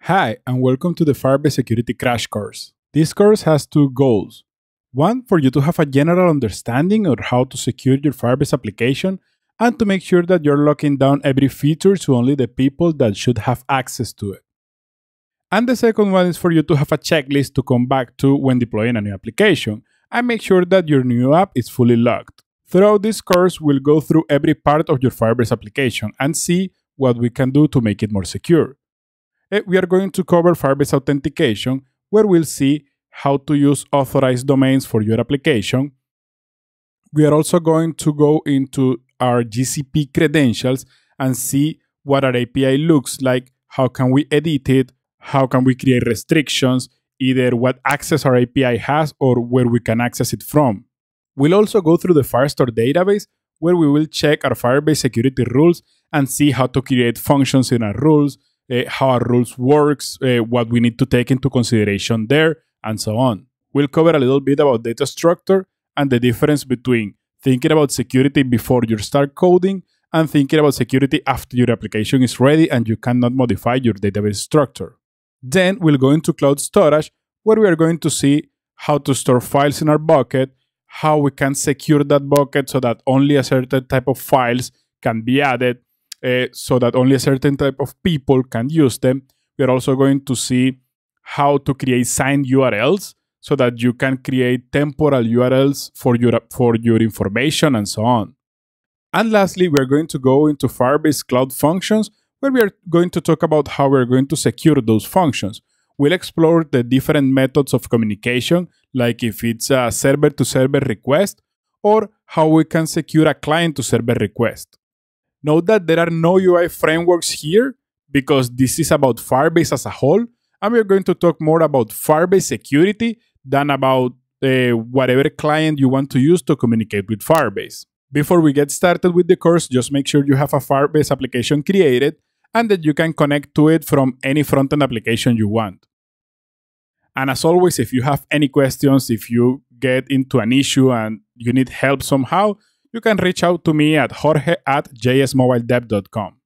Hi, and welcome to the Firebase Security Crash Course. This course has two goals. One, for you to have a general understanding of how to secure your Firebase application and to make sure that you're locking down every feature to only the people that should have access to it. And the second one is for you to have a checklist to come back to when deploying a new application and make sure that your new app is fully logged. Throughout this course, we'll go through every part of your Firebase application and see what we can do to make it more secure. We are going to cover Firebase Authentication, where we'll see how to use authorized domains for your application. We are also going to go into our GCP credentials and see what our API looks like, how can we edit it, how can we create restrictions, either what access our API has or where we can access it from. We'll also go through the Firebase Database, where we will check our Firebase security rules and see how to create functions in our rules, how our rules works, what we need to take into consideration there, and so on. We'll cover a little bit about data structure and the difference between thinking about security before you start coding and thinking about security after your application is ready and you cannot modify your database structure. Then we'll go into cloud storage, where we are going to see how to store files in our bucket, how we can secure that bucket so that only a certain type of files can be added, so that only a certain type of people can use them. We're also going to see how to create signed URLs so that you can create temporal URLs for your information and so on. And lastly, we're going to go into Firebase Cloud Functions, where we are going to talk about how we're going to secure those functions. We'll explore the different methods of communication, like if it's a server-to-server request, or how we can secure a client-to-server request. Note that there are no UI frameworks here because this is about Firebase as a whole, and we're going to talk more about Firebase security than about whatever client you want to use to communicate with Firebase. Before we get started with the course, just make sure you have a Firebase application created and that you can connect to it from any front-end application you want. And as always, if you have any questions, if you get into an issue and you need help somehow, you can reach out to me at jorge@jsmobiledev.com.